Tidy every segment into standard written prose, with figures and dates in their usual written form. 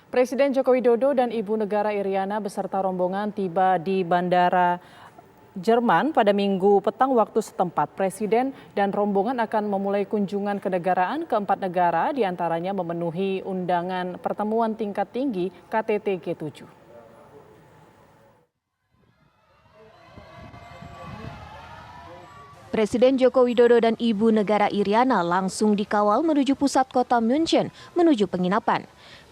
Presiden Joko Widodo dan Ibu Negara Iriana beserta rombongan tiba di Bandara Jerman pada Minggu petang waktu setempat. Presiden dan rombongan akan memulai kunjungan kenegaraan ke 4 negara, diantaranya memenuhi undangan pertemuan tingkat tinggi KTT G7. Presiden Joko Widodo dan Ibu Negara Iriana langsung dikawal menuju pusat kota München menuju penginapan.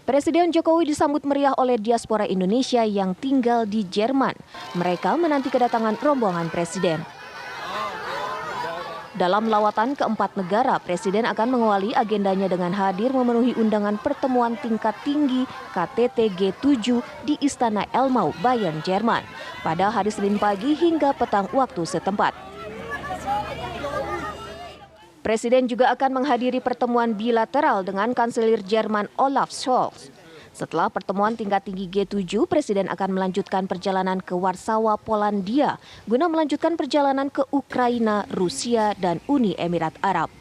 Presiden Jokowi disambut meriah oleh diaspora Indonesia yang tinggal di Jerman. Mereka menanti kedatangan rombongan Presiden. Dalam lawatan ke 4 negara, Presiden akan mengawali agendanya dengan hadir memenuhi undangan pertemuan tingkat tinggi KTT G7 di Istana Elmau, Bayern, Jerman pada hari Senin pagi hingga petang waktu setempat. Presiden juga akan menghadiri pertemuan bilateral dengan Kanselir Jerman Olaf Scholz. Setelah pertemuan tingkat tinggi G7, Presiden akan melanjutkan perjalanan ke Warsawa, Polandia, guna melanjutkan perjalanan ke Ukraina, Rusia, dan Uni Emirat Arab.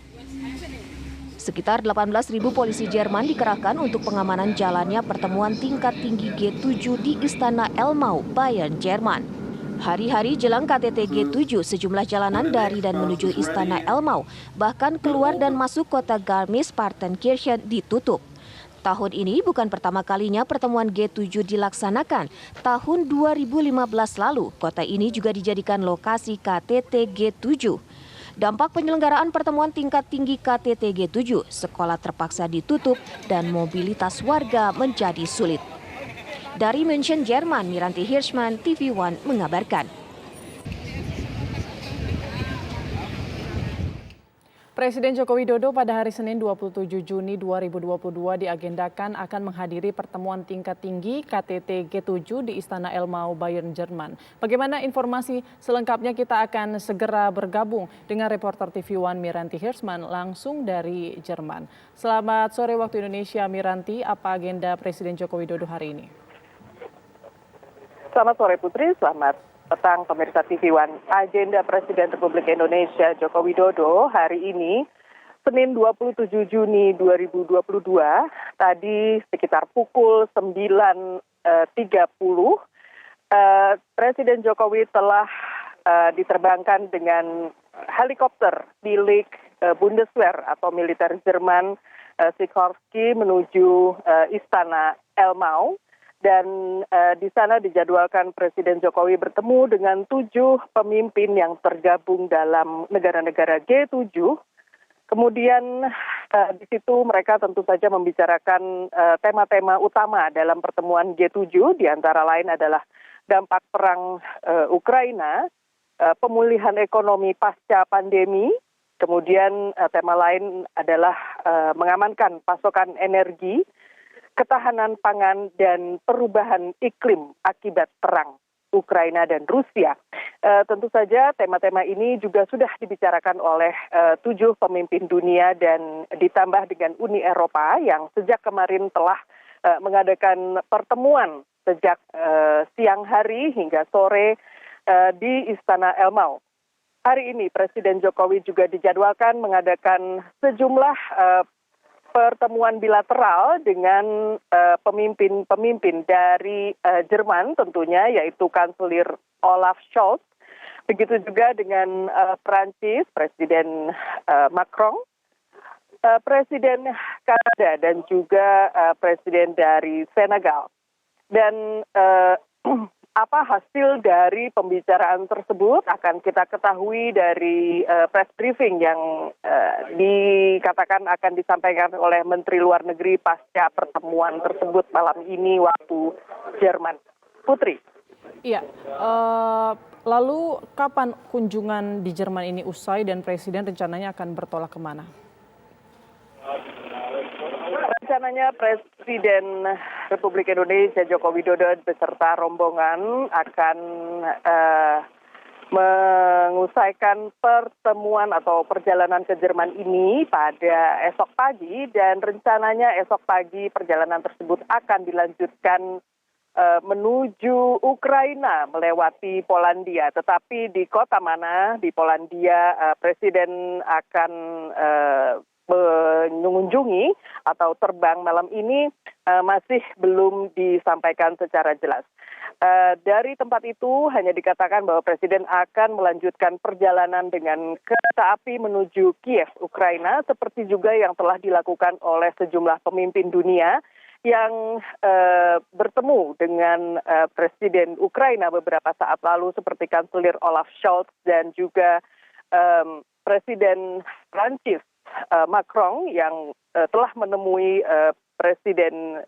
Sekitar 18.000 polisi Jerman dikerahkan untuk pengamanan jalannya pertemuan tingkat tinggi G7 di Istana Elmau, Bayern, Jerman. Hari-hari jelang KTT G7, sejumlah jalanan dari dan menuju Istana Elmau, bahkan keluar dan masuk kota Garmisch-Partenkirchen ditutup. Tahun ini bukan pertama kalinya pertemuan G7 dilaksanakan. Tahun 2015 lalu, kota ini juga dijadikan lokasi KTT G7. Dampak penyelenggaraan pertemuan tingkat tinggi KTT G7, sekolah terpaksa ditutup dan mobilitas warga menjadi sulit. Dari München, Jerman, Miranti Hirschman, TV One mengabarkan. Presiden Joko Widodo pada hari Senin 27 Juni 2022 diagendakan akan menghadiri pertemuan tingkat tinggi KTT G7 di Istana Elmau, Bayern, Jerman. Bagaimana informasi selengkapnya, kita akan segera bergabung dengan reporter TV One Miranti Hirschman langsung dari Jerman. Selamat sore waktu Indonesia, Miranti. Apa agenda Presiden Joko Widodo hari ini? Selamat sore Putri, selamat petang pemirsa TV One. Agenda Presiden Republik Indonesia Joko Widodo hari ini, Senin 27 Juni 2022, tadi sekitar pukul 9.30, Presiden Jokowi telah diterbangkan dengan helikopter milik Bundeswehr atau militer Jerman Sikorsky menuju Istana Elmau. Dan di sana dijadwalkan Presiden Jokowi bertemu dengan 7 pemimpin yang tergabung dalam negara-negara G7. Kemudian di situ mereka tentu saja membicarakan tema-tema utama dalam pertemuan G7, di antara lain adalah dampak perang Ukraina, pemulihan ekonomi pasca pandemi, kemudian tema lain adalah mengamankan pasokan energi, ketahanan pangan, dan perubahan iklim akibat perang Ukraina dan Rusia. Tentu saja tema-tema ini juga sudah dibicarakan oleh 7 pemimpin dunia dan ditambah dengan Uni Eropa yang sejak kemarin telah mengadakan pertemuan sejak siang hari hingga sore di Istana Elmau. Hari ini Presiden Jokowi juga dijadwalkan mengadakan sejumlah pertemuan bilateral dengan pemimpin-pemimpin dari Jerman tentunya, yaitu Kanselir Olaf Scholz, begitu juga dengan Prancis, Presiden Macron, Presiden Kanada, dan juga Presiden dari Senegal. Dan apa hasil dari pembicaraan tersebut akan kita ketahui dari press briefing yang dikatakan akan disampaikan oleh Menteri Luar Negeri pasca pertemuan tersebut malam ini waktu Jerman. Putri. Iya, lalu kapan kunjungan di Jerman ini usai dan Presiden rencananya akan bertolak kemana? Rencananya Presiden Republik Indonesia Joko Widodo beserta rombongan akan mengusaikan pertemuan atau perjalanan ke Jerman ini pada esok pagi, dan rencananya esok pagi perjalanan tersebut akan dilanjutkan menuju Ukraina melewati Polandia. Tetapi di kota mana di Polandia Presiden akan mengunjungi atau terbang malam ini masih belum disampaikan secara jelas. Dari tempat itu hanya dikatakan bahwa Presiden akan melanjutkan perjalanan dengan kereta api menuju Kiev, Ukraina, seperti juga yang telah dilakukan oleh sejumlah pemimpin dunia yang bertemu dengan Presiden Ukraina beberapa saat lalu seperti Kanselir Olaf Scholz dan juga Presiden Prancis Macron yang telah menemui Presiden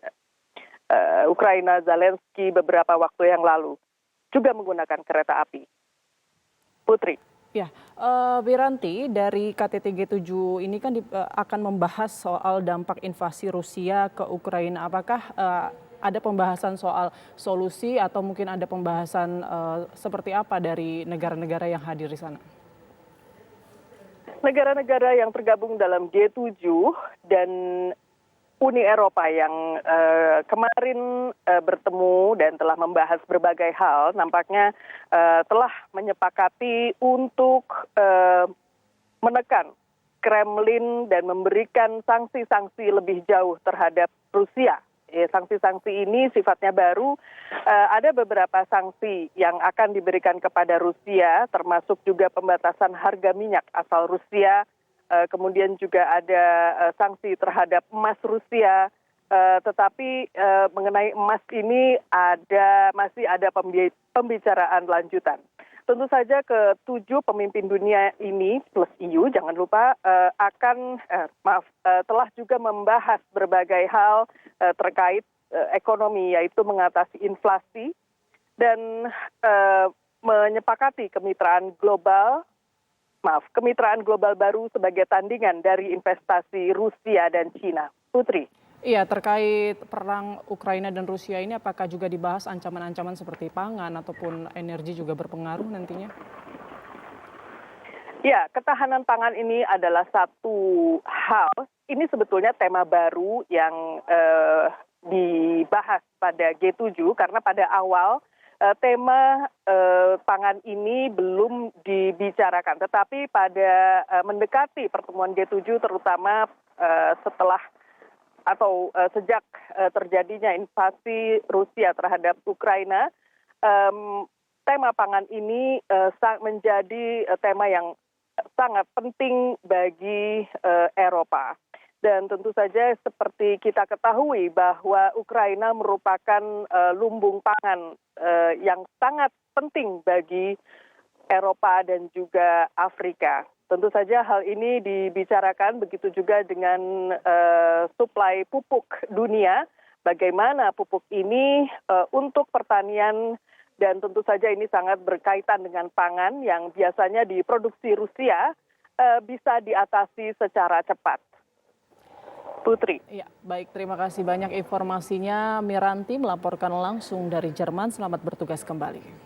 Ukraina Zelensky beberapa waktu yang lalu, juga menggunakan kereta api. Putri. Ya, Wiranti, dari KTT G7 ini kan akan membahas soal dampak invasi Rusia ke Ukraina. Apakah ada pembahasan soal solusi atau mungkin ada pembahasan seperti apa dari negara-negara yang hadir di sana? Negara-negara yang tergabung dalam G7 dan Uni Eropa yang kemarin bertemu dan telah membahas berbagai hal, nampaknya telah menyepakati untuk menekan Kremlin dan memberikan sanksi-sanksi lebih jauh terhadap Rusia. Sanksi-sanksi ini sifatnya baru, ada beberapa sanksi yang akan diberikan kepada Rusia, termasuk juga pembatasan harga minyak asal Rusia, kemudian juga ada sanksi terhadap emas Rusia, tetapi mengenai emas ini masih ada pembicaraan lanjutan. Tentu saja ke-7 pemimpin dunia ini plus EU, jangan lupa telah juga membahas berbagai hal terkait ekonomi, yaitu mengatasi inflasi dan menyepakati kemitraan global baru sebagai tandingan dari investasi Rusia dan China. Putri. Iya, terkait perang Ukraina dan Rusia ini apakah juga dibahas ancaman-ancaman seperti pangan ataupun energi juga berpengaruh nantinya? Ya, ketahanan pangan ini adalah satu hal. Ini sebetulnya tema baru yang dibahas pada G7 karena pada awal tema pangan ini belum dibicarakan. Tetapi pada mendekati pertemuan G7 terutama sejak terjadinya invasi Rusia terhadap Ukraina, tema pangan ini menjadi tema yang sangat penting bagi Eropa. Dan tentu saja seperti kita ketahui bahwa Ukraina merupakan lumbung pangan yang sangat penting bagi Eropa dan juga Afrika. Tentu saja hal ini dibicarakan, begitu juga dengan suplai pupuk dunia, bagaimana pupuk ini untuk pertanian, dan tentu saja ini sangat berkaitan dengan pangan yang biasanya diproduksi Rusia bisa diatasi secara cepat. Putri. Ya, baik, terima kasih banyak informasinya. Miranti melaporkan langsung dari Jerman. Selamat bertugas kembali.